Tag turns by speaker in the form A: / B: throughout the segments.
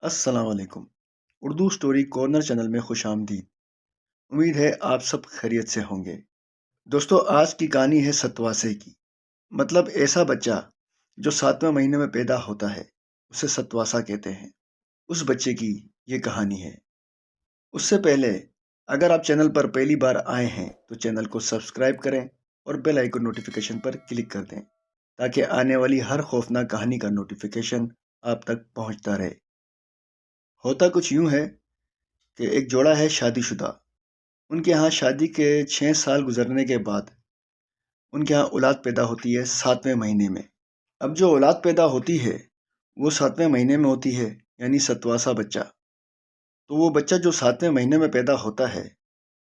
A: السلام علیکم۔ Urdu story corner channel میں خوش آمدید۔ امید ہے آپ سب خیریت سے ہوں گے۔ دوستو، آج کی کہانی ہے ستواسے کی۔ مطلب ایسا بچہ جو 7ویں مہینے میں پیدا ہوتا ہے اسے ستواسا کہتے ہیں۔ اس بچے کی یہ کہانی ہے۔ اس سے پہلے اگر آپ چینل پر پہلی بار آئے ہیں تو چینل کو سبسکرائب کریں اور بیل آئیکن نوٹیفیکیشن پر کلک کر دیں تاکہ آنے والی ہر خوفناک کہانی کا نوٹیفیکیشن آپ تک پہنچتا رہے۔ ہوتا کچھ یوں ہے کہ ایک جوڑا ہے شادی شدہ۔ ان کے ہاں شادی کے 6 سال گزرنے کے بعد ان کے ہاں اولاد پیدا ہوتی ہے 7ویں مہینے میں۔ اب جو اولاد پیدا ہوتی ہے وہ 7ویں مہینے میں ہوتی ہے، یعنی ستواسا بچہ۔ تو وہ بچہ جو 7ویں مہینے میں پیدا ہوتا ہے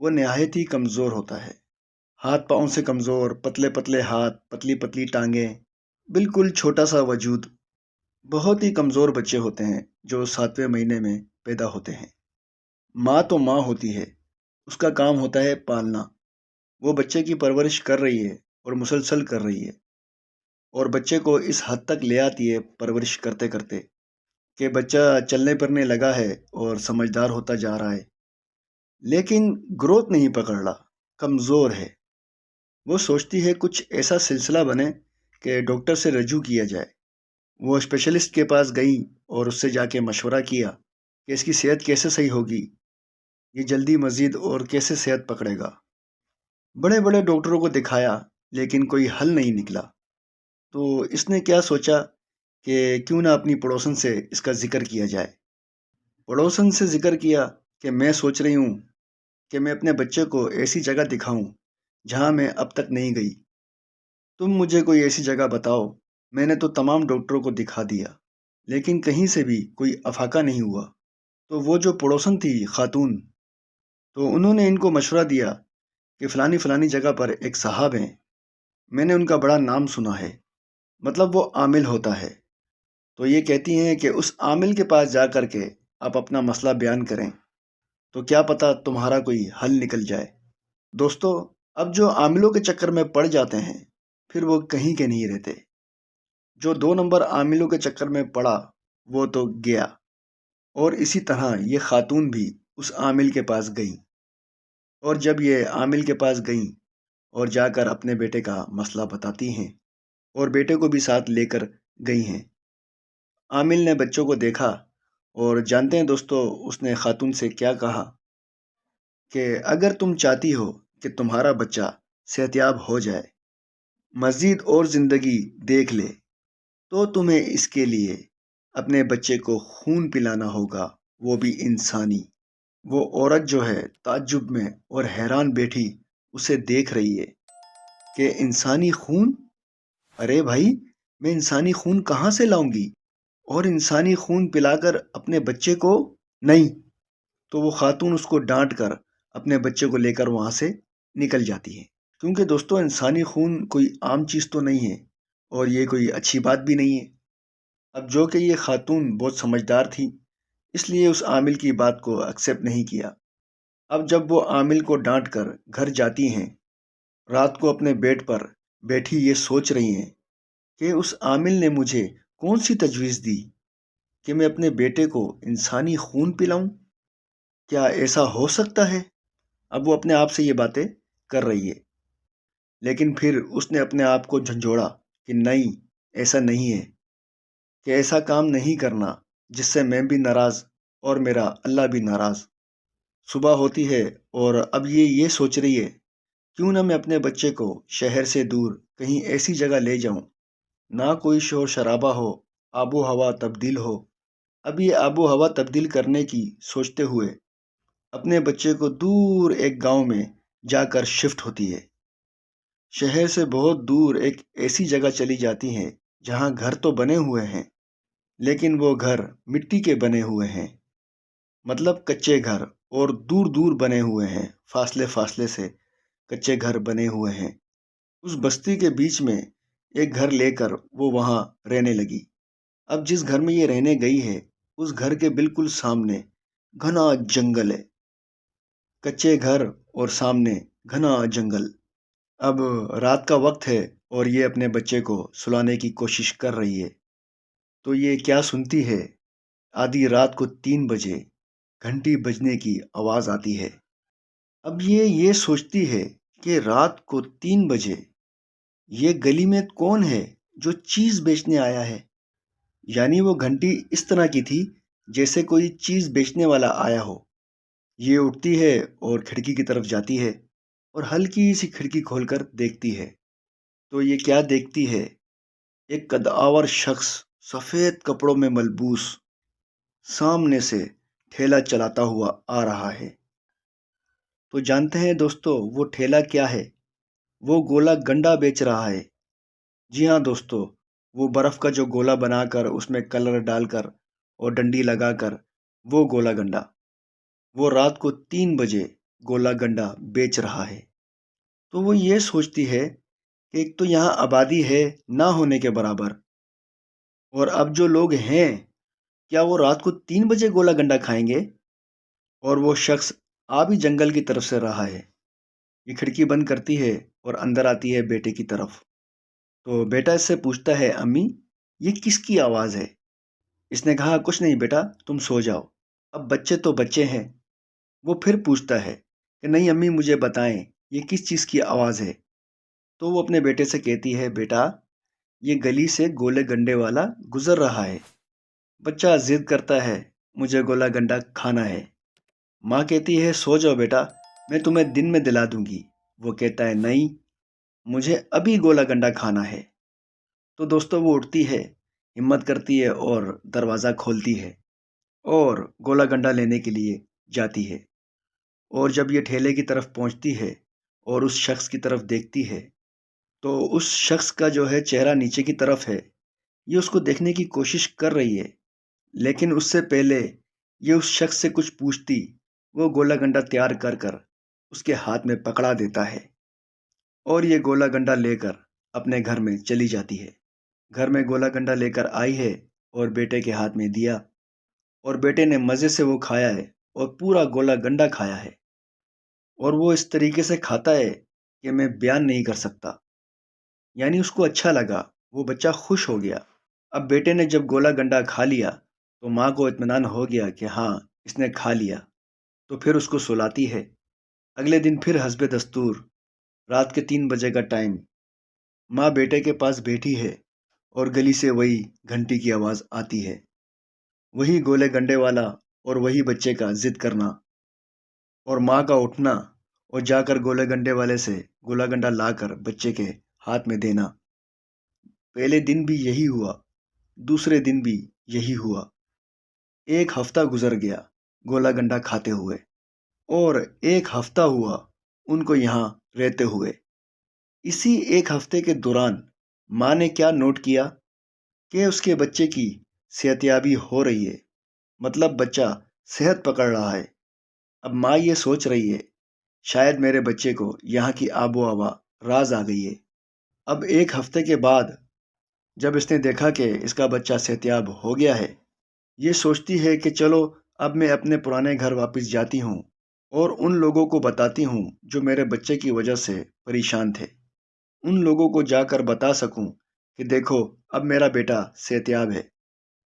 A: وہ نہایت ہی کمزور ہوتا ہے۔ ہاتھ پاؤں سے کمزور، پتلے پتلے ہاتھ، پتلی پتلی ٹانگیں، بالکل چھوٹا سا وجود۔ بہت ہی کمزور بچے ہوتے ہیں جو 7ویں مہینے میں پیدا ہوتے ہیں۔ ماں تو ماں ہوتی ہے، اس کا کام ہوتا ہے پالنا۔ وہ بچے کی پرورش کر رہی ہے اور مسلسل کر رہی ہے، اور بچے کو اس حد تک لے آتی ہے پرورش کرتے کرتے کہ بچہ چلنے پھرنے لگا ہے اور سمجھدار ہوتا جا رہا ہے، لیکن گروتھ نہیں پکڑ رہا، کمزور ہے۔ وہ سوچتی ہے کچھ ایسا سلسلہ بنے کہ ڈاکٹر سے رجوع کیا جائے۔ وہ اسپیشلسٹ کے پاس گئی اور اس سے جا کے مشورہ کیا کہ اس کی صحت کیسے صحیح ہوگی، یہ جلدی مزید اور کیسے صحت پکڑے گا۔ بڑے بڑے ڈاکٹروں کو دکھایا لیکن کوئی حل نہیں نکلا۔ تو اس نے کیا سوچا کہ کیوں نہ اپنی پڑوسن سے اس کا ذکر کیا جائے۔ پڑوسن سے ذکر کیا کہ میں سوچ رہی ہوں کہ میں اپنے بچے کو ایسی جگہ دکھاؤں جہاں میں اب تک نہیں گئی۔ تم مجھے کوئی ایسی جگہ بتاؤ۔ میں نے تو تمام ڈاکٹروں کو دکھا دیا لیکن کہیں سے بھی کوئی افاقہ نہیں ہوا۔ تو وہ جو پڑوسن تھی خاتون، تو انہوں نے ان کو مشورہ دیا کہ فلانی فلانی جگہ پر ایک صاحب ہیں، میں نے ان کا بڑا نام سنا ہے، مطلب وہ عامل ہوتا ہے۔ تو یہ کہتی ہیں کہ اس عامل کے پاس جا کر کے آپ اپنا مسئلہ بیان کریں تو کیا پتہ تمہارا کوئی حل نکل جائے۔ دوستو، اب جو عاملوں کے چکر میں پڑ جاتے ہیں پھر وہ کہیں کے نہیں رہتے۔ جو 2 نمبر عاملوں کے چکر میں پڑا وہ تو گیا، اور اسی طرح یہ خاتون بھی اس عامل کے پاس گئی۔ اور جب یہ عامل کے پاس گئیں اور جا کر اپنے بیٹے کا مسئلہ بتاتی ہیں اور بیٹے کو بھی ساتھ لے کر گئی ہیں، عامل نے بچوں کو دیکھا اور جانتے ہیں دوستو اس نے خاتون سے کیا کہا کہ اگر تم چاہتی ہو کہ تمہارا بچہ صحت یاب ہو جائے، مزید اور زندگی دیکھ لے، تو تمہیں اس کے لیے اپنے بچے کو خون پلانا ہوگا، وہ بھی انسانی۔ وہ عورت جو ہے تعجب میں اور حیران بیٹھی اسے دیکھ رہی ہے کہ انسانی خون؟ ارے بھائی، میں انسانی خون کہاں سے لاؤں گی، اور انسانی خون پلا کر اپنے بچے کو؟ نہیں۔ تو وہ خاتون اس کو ڈانٹ کر اپنے بچے کو لے کر وہاں سے نکل جاتی ہے، کیونکہ دوستو انسانی خون کوئی عام چیز تو نہیں ہے اور یہ کوئی اچھی بات بھی نہیں ہے۔ اب جو کہ یہ خاتون بہت سمجھدار تھی اس لیے اس عامل کی بات کو ایکسیپٹ نہیں کیا۔ اب جب وہ عامل کو ڈانٹ کر گھر جاتی ہیں، رات کو اپنے بیڈ پر بیٹھی یہ سوچ رہی ہیں کہ اس عامل نے مجھے کون سی تجویز دی کہ میں اپنے بیٹے کو انسانی خون پلاؤں؟ کیا ایسا ہو سکتا ہے؟ اب وہ اپنے آپ سے یہ باتیں کر رہی ہے، لیکن پھر اس نے اپنے آپ کو جھنجھوڑا کہ نہیں، ایسا نہیں ہے، کہ ایسا کام نہیں کرنا جس سے میں بھی ناراض اور میرا اللہ بھی ناراض۔ صبح ہوتی ہے اور اب یہ سوچ رہی ہے کیوں نہ میں اپنے بچے کو شہر سے دور کہیں ایسی جگہ لے جاؤں، نہ کوئی شور شرابہ ہو، آب و ہوا تبدیل ہو۔ اب یہ آب و ہوا تبدیل کرنے کی سوچتے ہوئے اپنے بچے کو دور ایک گاؤں میں جا کر شفٹ ہوتی ہے۔ شہر سے بہت دور ایک ایسی جگہ چلی جاتی ہیں جہاں گھر تو بنے ہوئے ہیں لیکن وہ گھر مٹی کے بنے ہوئے ہیں، مطلب کچے گھر، اور دور دور بنے ہوئے ہیں، فاصلے فاصلے سے کچے گھر بنے ہوئے ہیں۔ اس بستی کے بیچ میں ایک گھر لے کر وہ وہاں رہنے لگی۔ اب جس گھر میں یہ رہنے گئی ہے اس گھر کے بالکل سامنے گھنا جنگل ہے، کچے گھر اور سامنے گھنا جنگل۔ اب رات کا وقت ہے اور یہ اپنے بچے کو سلانے کی کوشش کر رہی ہے، تو یہ کیا سنتی ہے؟ آدھی رات کو 3 بجے گھنٹی بجنے کی آواز آتی ہے۔ اب یہ سوچتی ہے کہ رات کو 3 بجے یہ گلی میں کون ہے جو چیز بیچنے آیا ہے؟ یعنی وہ گھنٹی اس طرح کی تھی جیسے کوئی چیز بیچنے والا آیا ہو۔ یہ اٹھتی ہے اور کھڑکی کی طرف جاتی ہے اور ہلکی سی کھڑکی کھول کر دیکھتی ہے تو یہ کیا دیکھتی ہے؟ ایک قدآور شخص سفید کپڑوں میں ملبوس سامنے سے ٹھیلا چلاتا ہوا آ رہا ہے۔ تو جانتے ہیں دوستو وہ ٹھیلا کیا ہے؟ وہ گولا گنڈا بیچ رہا ہے۔ جی ہاں دوستو، وہ برف کا جو گولا بنا کر اس میں کلر ڈال کر اور ڈنڈی لگا کر وہ گولا گنڈا، وہ رات کو 3 بجے گولا گنڈا بیچ رہا ہے۔ تو وہ یہ سوچتی ہے کہ ایک تو یہاں آبادی ہے نہ ہونے کے برابر، اور اب جو لوگ ہیں کیا وہ رات کو 3 بجے گولا گنڈا کھائیں گے؟ اور وہ شخص آبی جنگل کی طرف سے رہا ہے۔ یہ کھڑکی بند کرتی ہے اور اندر آتی ہے بیٹے کی طرف۔ تو بیٹا اس سے پوچھتا ہے، امی یہ کس کی آواز ہے؟ اس نے کہا، کچھ نہیں بیٹا، تم سو جاؤ، اب بچے تو بچے ہیں۔ وہ پھر پوچھتا ہے کہ نہیں امی مجھے بتائیں یہ کس چیز کی آواز ہے؟ تو وہ اپنے بیٹے سے کہتی ہے، بیٹا یہ گلی سے گولے گنڈے والا گزر رہا ہے۔ بچہ ضد کرتا ہے، مجھے گولا گنڈا کھانا ہے۔ ماں کہتی ہے، سو جاؤ بیٹا، میں تمہیں دن میں دلا دوں گی۔ وہ کہتا ہے، نہیں مجھے ابھی گولا گنڈا کھانا ہے۔ تو دوستو وہ اٹھتی ہے، ہمت کرتی ہے اور دروازہ کھولتی ہے اور گولا گنڈا لینے کے لیے جاتی ہے۔ اور جب یہ ٹھیلے کی طرف پہنچتی ہے اور اس شخص کی طرف دیکھتی ہے تو اس شخص کا جو ہے چہرہ نیچے کی طرف ہے۔ یہ اس کو دیکھنے کی کوشش کر رہی ہے، لیکن اس سے پہلے یہ اس شخص سے کچھ پوچھتی وہ گولا گنڈا تیار کر کر اس کے ہاتھ میں پکڑا دیتا ہے اور یہ گولا گنڈا لے کر اپنے گھر میں چلی جاتی ہے۔ گھر میں گولا گنڈا لے کر آئی ہے اور بیٹے کے ہاتھ میں دیا، اور بیٹے نے مزے سے وہ کھایا ہے اور پورا گولا گنڈا کھایا ہے، اور وہ اس طریقے سے کھاتا ہے کہ میں بیان نہیں کر سکتا۔ یعنی اس کو اچھا لگا، وہ بچہ خوش ہو گیا۔ اب بیٹے نے جب گولا گنڈا کھا لیا تو ماں کو اطمینان ہو گیا کہ ہاں اس نے کھا لیا، تو پھر اس کو سلاتی ہے۔ اگلے دن پھر حسب دستور رات کے 3 بجے کا ٹائم، ماں بیٹے کے پاس بیٹھی ہے اور گلی سے وہی گھنٹی کی آواز آتی ہے، وہی گولے گنڈے والا اور وہی بچے کا ضد کرنا اور ماں کا اٹھنا اور جا کر گولے گنڈے والے سے گولا گنڈا لا کر بچے کے ہاتھ میں دینا۔ پہلے دن بھی یہی ہوا، دوسرے دن بھی یہی ہوا، 1 ہفتہ گزر گیا گولا گنڈا کھاتے ہوئے، اور 1 ہفتہ ہوا ان کو یہاں رہتے ہوئے۔ اسی 1 ہفتے کے دوران ماں نے کیا نوٹ کیا کہ اس کے بچے کی صحتیابی ہو رہی ہے، مطلب بچہ صحت پکڑ رہا ہے۔ اب ماں یہ سوچ رہی ہے شاید میرے بچے کو یہاں کی آب و ہوا راز آ گئی ہے۔ اب 1 ہفتے کے بعد جب اس نے دیکھا کہ اس کا بچہ صحتیاب ہو گیا ہے، یہ سوچتی ہے کہ چلو اب میں اپنے پرانے گھر واپس جاتی ہوں اور ان لوگوں کو بتاتی ہوں جو میرے بچے کی وجہ سے پریشان تھے، ان لوگوں کو جا کر بتا سکوں کہ دیکھو اب میرا بیٹا صحتیاب ہے۔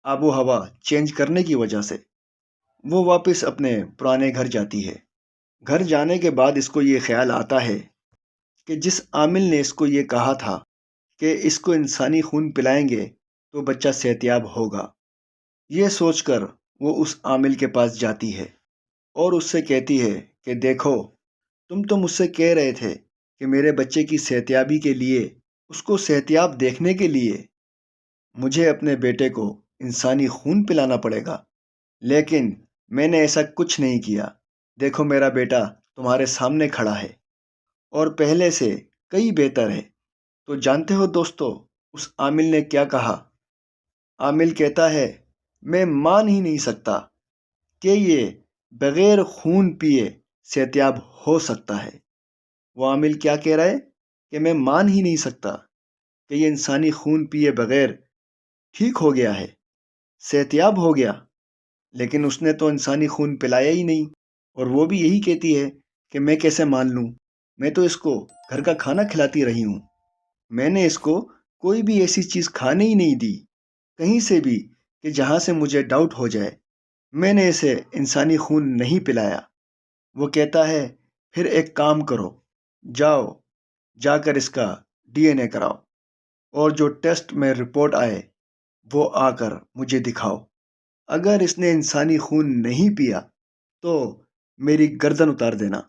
A: آب و ہوا چینج کرنے کی وجہ سے وہ واپس اپنے پرانے گھر جاتی ہے۔ گھر جانے کے بعد اس کو یہ خیال آتا ہے کہ جس عامل نے اس کو یہ کہا تھا کہ اس کو انسانی خون پلائیں گے تو بچہ صحتیاب ہوگا، یہ سوچ کر وہ اس عامل کے پاس جاتی ہے اور اس سے کہتی ہے کہ دیکھو تم تو مجھ سے کہہ رہے تھے کہ میرے بچے کی صحتیابی کے لیے، اس کو صحتیاب دیکھنے کے لیے مجھے اپنے بیٹے کو انسانی خون پلانا پڑے گا، لیکن میں نے ایسا کچھ نہیں کیا۔ دیکھو میرا بیٹا تمہارے سامنے کھڑا ہے اور پہلے سے کئی بہتر ہے۔ تو جانتے ہو دوستو اس عامل نے کیا کہا؟ عامل کہتا ہے، میں مان ہی نہیں سکتا کہ یہ بغیر خون پیے صحتیاب ہو سکتا ہے۔ وہ عامل کیا کہہ رہا ہے کہ میں مان ہی نہیں سکتا کہ یہ انسانی خون پیے بغیر ٹھیک ہو گیا ہے، صحتیاب ہو گیا، لیکن اس نے تو انسانی خون پلایا ہی نہیں۔ اور وہ بھی یہی کہتی ہے کہ میں کیسے مان لوں، میں تو اس کو گھر کا کھانا کھلاتی رہی ہوں، میں نے اس کو کوئی بھی ایسی چیز کھانے ہی نہیں دی، کہیں سے بھی کہ جہاں سے مجھے ڈاؤٹ ہو جائے میں نے اسے انسانی خون نہیں پلایا۔ وہ کہتا ہے پھر ایک کام کرو، جاؤ جا کر اس کا ڈی این اے کراؤ، اور جو ٹیسٹ میں رپورٹ آئے وہ آ کر مجھے دکھاؤ۔ اگر اس نے انسانی خون نہیں پیا تو میری گردن اتار دینا۔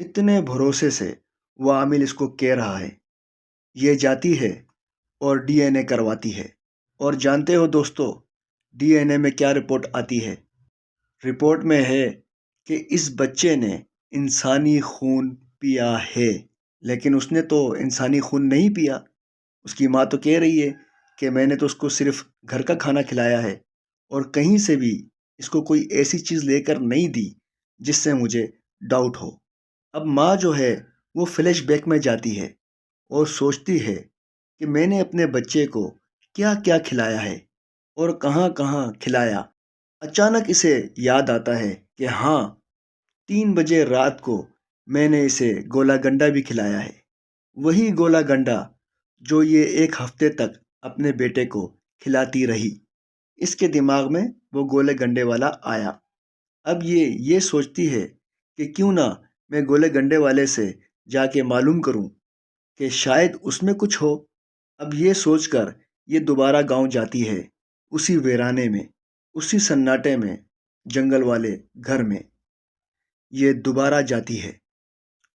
A: اتنے بھروسے سے وہ عامل اس کو کہہ رہا ہے۔ یہ جاتی ہے اور ڈی این اے کرواتی ہے، اور جانتے ہو دوستو ڈی این اے میں کیا رپورٹ آتی ہے؟ رپورٹ میں ہے کہ اس بچے نے انسانی خون پیا ہے، لیکن اس نے تو انسانی خون نہیں پیا۔ اس کی ماں تو کہہ رہی ہے کہ میں نے تو اس کو صرف گھر کا کھانا کھلایا ہے اور کہیں سے بھی اس کو کوئی ایسی چیز لے کر نہیں دی جس سے مجھے ڈاؤٹ ہو۔ اب ماں جو ہے وہ فلیش بیک میں جاتی ہے اور سوچتی ہے کہ میں نے اپنے بچے کو کیا کیا کھلایا ہے اور کہاں کہاں کھلایا۔ اچانک اسے یاد آتا ہے کہ ہاں 3 بجے رات کو میں نے اسے گولا گنڈا بھی کھلایا ہے، وہی گولا گنڈا جو یہ 1 ہفتے تک اپنے بیٹے کو کھلاتی رہی۔ اس کے دماغ میں وہ گولے گنڈے والا آیا۔ اب یہ سوچتی ہے کہ کیوں نہ میں گولے گنڈے والے سے جا کے معلوم کروں کہ شاید اس میں کچھ ہو۔ اب یہ سوچ کر یہ دوبارہ گاؤں جاتی ہے، اسی ویرانے میں، اسی سناٹے میں، جنگل والے گھر میں یہ دوبارہ جاتی ہے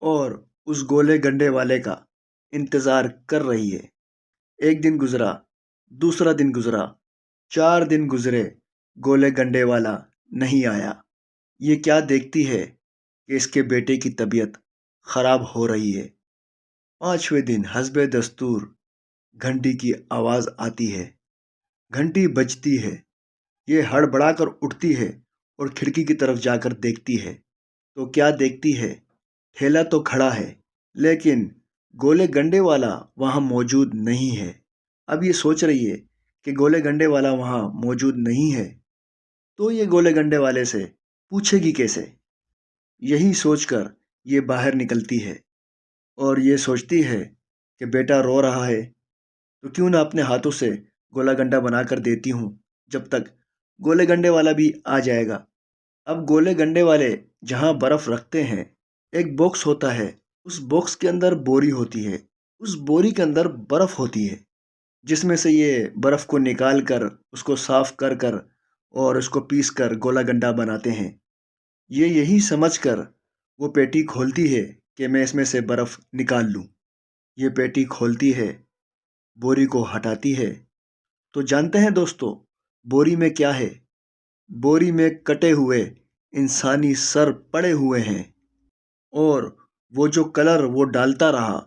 A: اور اس گولے گنڈے والے کا انتظار کر رہی ہے۔ 1 دن گزرا، دوسرا دن گزرا، 4 دن گزرے، گولے گنڈے والا نہیں آیا۔ یہ کیا دیکھتی ہے کہ اس کے بیٹے کی طبیعت خراب ہو رہی ہے۔ 5ویں دن حسب دستور گھنٹی کی آواز آتی ہے، گھنٹی بجتی ہے۔ یہ ہڑبڑا کر اٹھتی ہے اور کھڑکی کی طرف جا کر دیکھتی ہے تو کیا دیکھتی ہے؟ ٹھیلا تو کھڑا ہے لیکن گولے گنڈے والا وہاں موجود نہیں ہے۔ اب یہ سوچ رہی ہے کہ گولے گنڈے والا وہاں موجود نہیں ہے تو یہ گولے گنڈے والے سے پوچھے گی کیسے؟ یہی سوچ کر یہ باہر نکلتی ہے اور یہ سوچتی ہے کہ بیٹا رو رہا ہے تو کیوں نہ اپنے ہاتھوں سے گولا گنڈا بنا کر دیتی ہوں، جب تک گولے گنڈے والا بھی آ جائے گا۔ اب گولے گنڈے والے جہاں برف رکھتے ہیں ایک باکس ہوتا ہے، اس باکس کے اندر بوری ہوتی ہے، اس بوری کے اندر برف ہوتی ہے جس میں سے یہ برف کو نکال کر اس کو صاف کر کر اور اس کو پیس کر گولا گنڈا بناتے ہیں۔ یہ یہی سمجھ کر وہ پیٹی کھولتی ہے کہ میں اس میں سے برف نکال لوں۔ یہ پیٹی کھولتی ہے، بوری کو ہٹاتی ہے تو جانتے ہیں دوستو بوری میں کیا ہے؟ بوری میں کٹے ہوئے انسانی سر پڑے ہوئے ہیں، اور وہ جو کلر وہ ڈالتا رہا،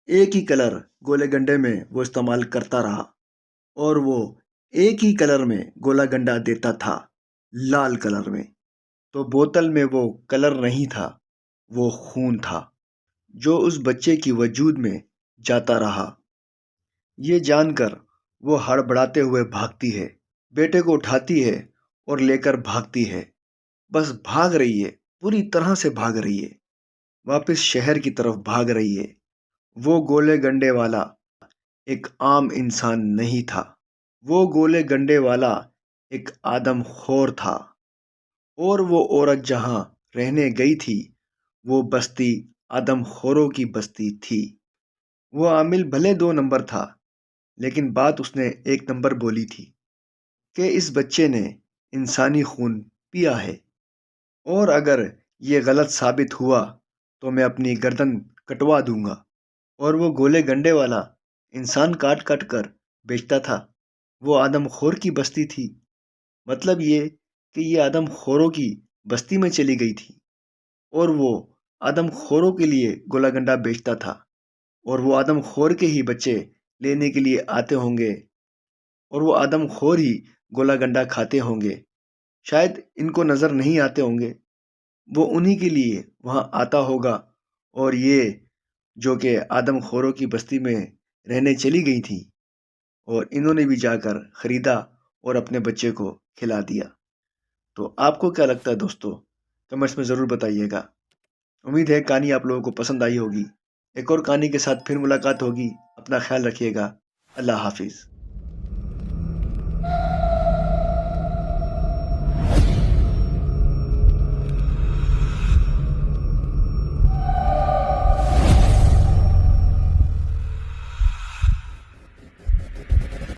A: ایک ہی کلر گولے گنڈے میں وہ استعمال کرتا رہا، اور وہ ایک ہی کلر میں گولا گنڈا دیتا تھا، لال کلر میں۔ تو بوتل میں وہ کلر نہیں تھا، وہ خون تھا جو اس بچے کی وجود میں جاتا رہا۔ یہ جان کر وہ ہڑبڑاتے ہوئے بھاگتی ہے، بیٹے کو اٹھاتی ہے اور لے کر بھاگتی ہے، بس بھاگ رہی ہے، پوری طرح سے بھاگ رہی ہے، واپس شہر کی طرف بھاگ رہی ہے۔ وہ گولے گنڈے والا ایک عام انسان نہیں تھا، وہ گولے گنڈے والا ایک آدم خور تھا، اور وہ عورت جہاں رہنے گئی تھی وہ بستی آدم خوروں کی بستی تھی۔ وہ عامل بھلے 2 نمبر تھا لیکن بات اس نے 1 نمبر بولی تھی کہ اس بچے نے انسانی خون پیا ہے، اور اگر یہ غلط ثابت ہوا تو میں اپنی گردن کٹوا دوں گا۔ اور وہ گولے گنڈے والا انسان کاٹ کاٹ کر بیچتا تھا، وہ آدم خور کی بستی تھی۔ مطلب یہ کہ یہ آدم خوروں کی بستی میں چلی گئی تھی اور وہ آدم خوروں کے لیے گولا گنڈا بیچتا تھا، اور وہ آدم خور کے ہی بچے لینے کے لیے آتے ہوں گے اور وہ آدم خور ہی گولا گنڈا کھاتے ہوں گے۔ شاید ان کو نظر نہیں آتے ہوں گے، وہ انہی کے لیے وہاں آتا ہوگا، اور یہ جو کہ آدم خوروں کی بستی میں رہنے چلی گئی تھی، اور انہوں نے بھی جا کر خریدا اور اپنے بچے کو کھلا دیا۔ تو آپ کو کیا لگتا ہے دوستو؟ کمنٹس میں ضرور بتائیے گا۔ امید ہے کہانی آپ لوگوں کو پسند آئی ہوگی۔ ایک اور کہانی کے ساتھ پھر ملاقات ہوگی۔ اپنا خیال رکھیے گا۔ اللہ حافظ۔